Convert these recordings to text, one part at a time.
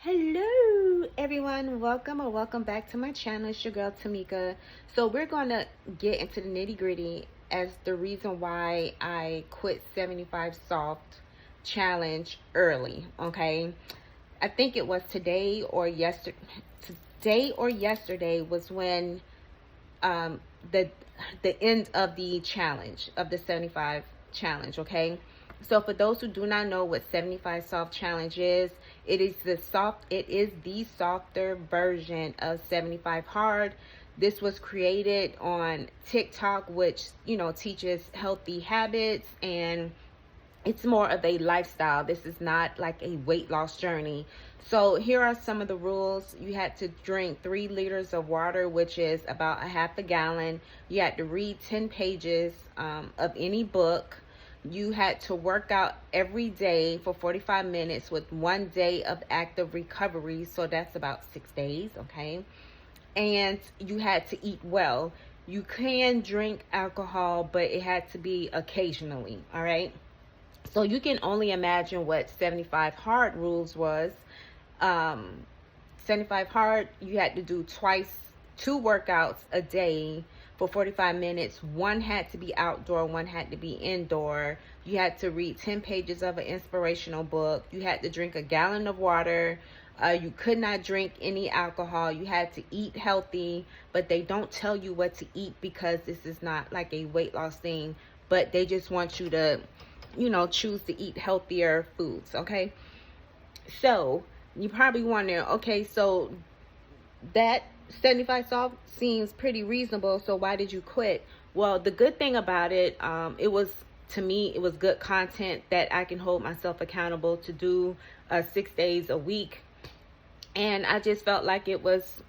Hello everyone, welcome or welcome back to my channel. It's your girl Tamika. So we're going to get into the nitty gritty as the reason why I quit 75 soft challenge early. Okay, I think it was today or yesterday was when um the the end of the challenge of the 75 challenge. Okay, so for those who do not know what 75 soft challenge is, it is the softer version of 75 hard. This was created on TikTok, which teaches healthy habits, and it's more of a lifestyle. This is not like a weight loss journey. So here are some of the rules. You had to drink 3 liters of water, which is about a half a gallon. You had to read 10 pages of any book. You had to work out every day for 45 minutes with 1 day of active recovery. So that's about 6 days, okay? And you had to eat well. You can drink alcohol, but it had to be occasionally, all right? So you can only imagine what 75 hard rules was. Um, 75 hard, you had to do two workouts a day for 45 minutes. One had to be outdoor, one had to be indoor. You had to read 10 pages of an inspirational book. You had to drink a gallon of water. You could not drink any alcohol. You had to eat healthy, but they don't tell you what to eat because this is not like a weight loss thing, but they just want you to choose to eat healthier foods. Okay, so you probably wonder, okay, so that 75 soft seems pretty reasonable, so why did you quit? Well, the good thing about it, to me it was good content that I can hold myself accountable to do 6 days a week, and I just felt like it was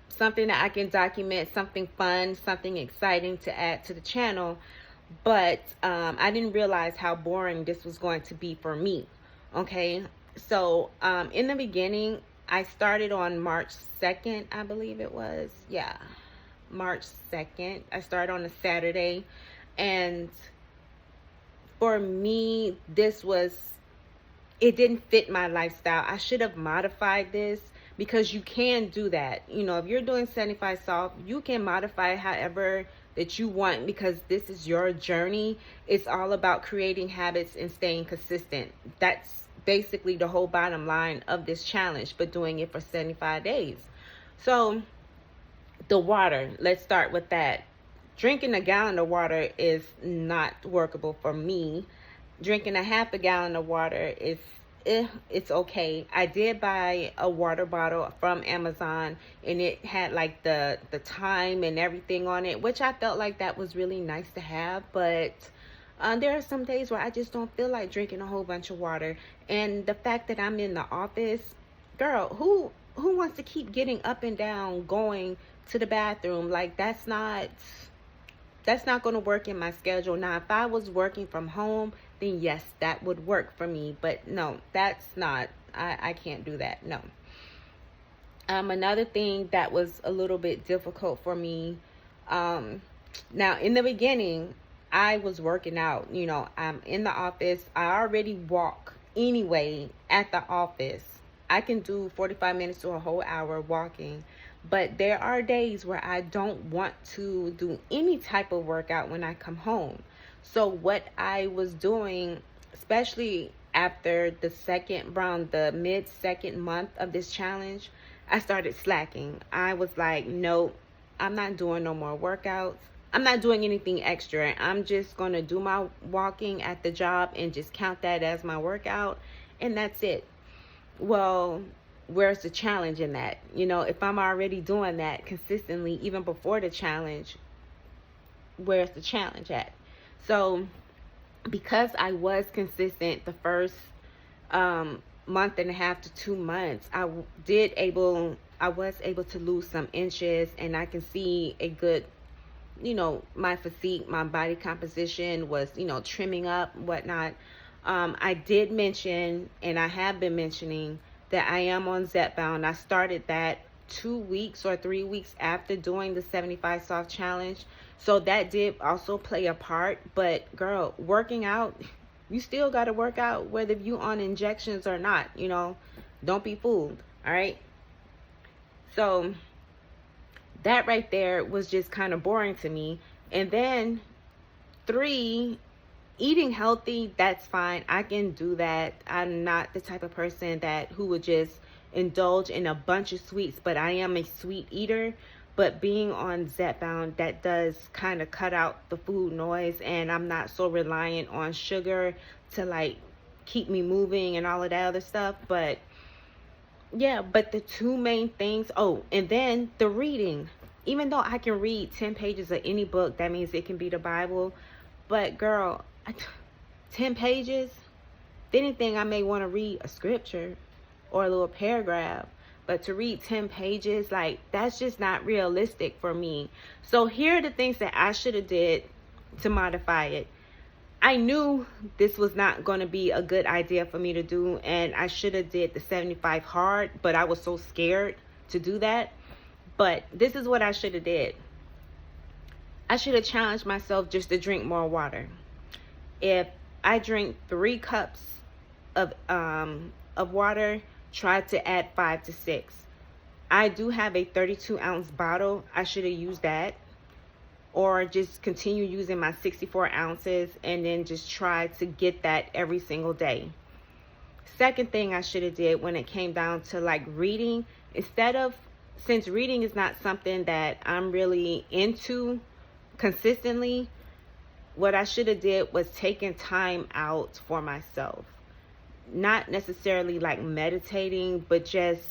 something that I can document, something fun, something exciting to add to the channel. But I didn't realize how boring this was going to be for me. Okay, so in the beginning, I started on March 2nd, I believe it was. Yeah, March 2nd. I started on a Saturday. And for me, it didn't fit my lifestyle. I should have modified this, because you can do that. If you're doing 75 soft, you can modify it however that you want, because this is your journey. It's all about creating habits and staying consistent. That's basically the whole bottom line of this challenge, but doing it for 75 days. So the water, let's start with that. Drinking a gallon of water is not workable for me. Drinking a half a gallon of water it's okay. I did buy a water bottle from Amazon, and it had like the time and everything on it, which I felt like that was really nice to have. But there are some days where I just don't feel like drinking a whole bunch of water. And the fact that I'm in the office, girl, who wants to keep getting up and down going to the bathroom? Like, that's not going to work in my schedule. Now, if I was working from home, then yes, that would work for me. But no, that's not. I can't do that. No. Another thing that was a little bit difficult for me. Now, in the beginning, I was working out. I'm in the office. I already walk anyway at the office. I can do 45 minutes to a whole hour walking. But there are days where I don't want to do any type of workout when I come home. So what I was doing, especially after the mid-second month of this challenge, I started slacking. I was like, nope, I'm not doing no more workouts. I'm not doing anything extra. I'm just going to do my walking at the job and just count that as my workout, and that's it. Well, where's the challenge in that? If I'm already doing that consistently, even before the challenge, where's the challenge at? So because I was consistent the first month and a half to 2 months, I was able to lose some inches, and I can see a good, my physique, my body composition was, trimming up, whatnot. I did mention, and I have been mentioning, that I am on Zepbound. I started that 2 weeks or 3 weeks after doing the 75 soft challenge. So that did also play a part. But girl, working out, you still got to work out whether you on injections or not. Don't be fooled. All right. So that right there was just kind of boring to me. And then 3, eating healthy, that's fine. I can do that. I'm not the type of person that who would just indulge in a bunch of sweets, but I am a sweet eater. But being on Zepbound, that does kind of cut out the food noise, and I'm not so reliant on sugar to like keep me moving and all of that other stuff. But yeah, but the 2 main things, oh, and then the reading. Even though I can read 10 pages of any book, that means it can be the Bible. But girl, 10 pages, if anything, I may want to read a scripture or a little paragraph. But to read 10 pages, like, that's just not realistic for me. So here are the things that I should have did to modify it. I knew this was not going to be a good idea for me to do, and I should have did the 75 hard, but I was so scared to do that. But this is what I should have did. I should have challenged myself just to drink more water. If I drink 3 cups of water, try to add 5 to 6. I do have a 32-ounce bottle. I should have used that, or just continue using my 64 ounces and then just try to get that every single day. Second thing I should have did when it came down to like reading, since reading is not something that I'm really into consistently, what I should have did was taken time out for myself. Not necessarily like meditating, but just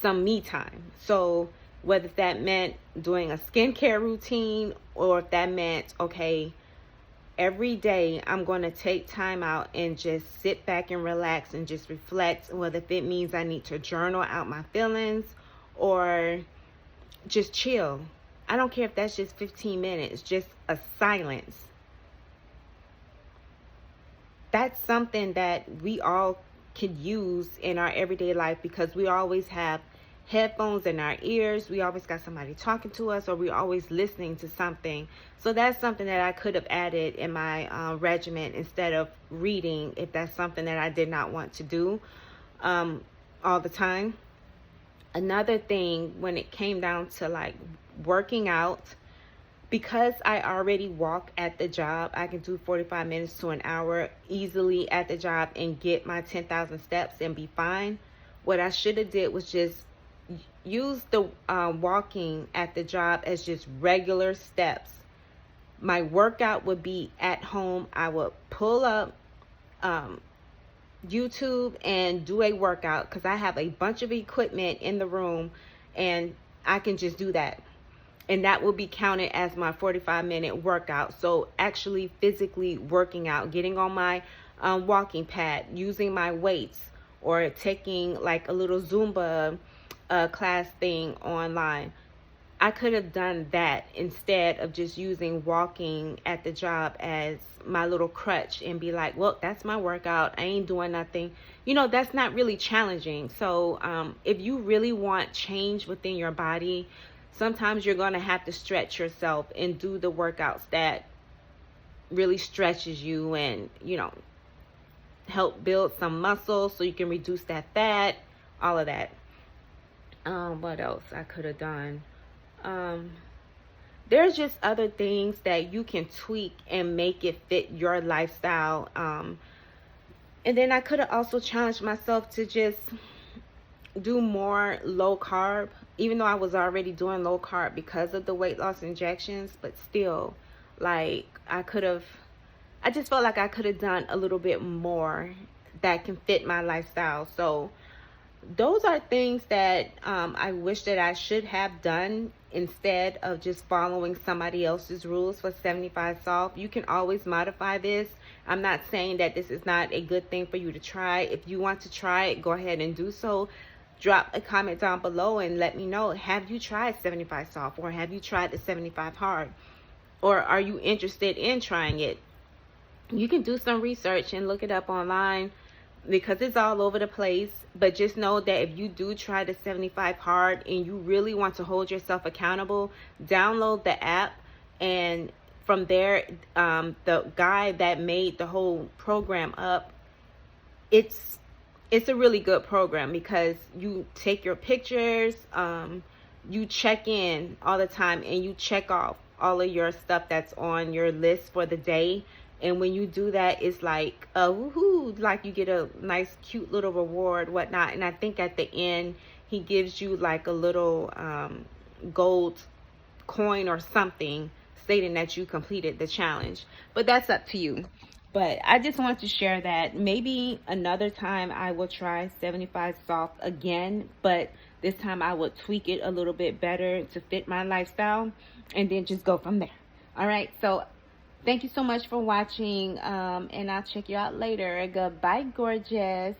some me time. So whether that meant doing a skincare routine, or if that meant, okay, every day I'm going to take time out and just sit back and relax and just reflect, whether if it means I need to journal out my feelings or just chill. I don't care if that's just 15 minutes, just a silence. That's something that we all could use in our everyday life, because we always have headphones in our ears. We always got somebody talking to us, or we're always listening to something. So that's something that I could have added in my regimen instead of reading, if that's something that I did not want to do all the time. Another thing, when it came down to like working out, because I already walk at the job, I can do 45 minutes to an hour easily at the job and get my 10,000 steps and be fine. What I should have did was just use the walking at the job as just regular steps. My workout would be at home. I would pull up YouTube and do a workout, because I have a bunch of equipment in the room and I can just do that. And that will be counted as my 45-minute workout. So actually physically working out, getting on my walking pad, using my weights, or taking like a little Zumba class thing online. I could have done that instead of just using walking at the job as my little crutch and be like, well, that's my workout, I ain't doing nothing. You know, that's not really challenging. So if you really want change within your body, sometimes you're going to have to stretch yourself and do the workouts that really stretches you and, you know, help build some muscle so you can reduce that fat, all of that. What else I could have done? There's just other things that you can tweak and make it fit your lifestyle. And then I could have also challenged myself to just do more low carb, even though I was already doing low carb because of the weight loss injections. But still, like, I just felt like I could have done a little bit more that can fit my lifestyle. So those are things that I wish that I should have done instead of just following somebody else's rules for 75 soft. You can always modify this. I'm not saying that this is not a good thing for you to try. If you want to try it, go ahead and do so. Drop a comment down below and let me know, have you tried 75 soft, or have you tried the 75 hard, or are you interested in trying it? You can do some research and look it up online, because it's all over the place. But just know that if you do try the 75 hard and you really want to hold yourself accountable, download the app, and from there, the guy that made the whole program up, it's it's a really good program because you take your pictures, you check in all the time, and you check off all of your stuff that's on your list for the day. And when you do that, it's like woohoo, like you get a nice cute little reward, whatnot. And I think at the end he gives you like a little gold coin or something stating that you completed the challenge, but that's up to you. But I just want to share that maybe another time I will try 75 soft again, but this time I would tweak it a little bit better to fit my lifestyle and then just go from there. All right, so thank you so much for watching, and I'll check you out later. Goodbye, gorgeous.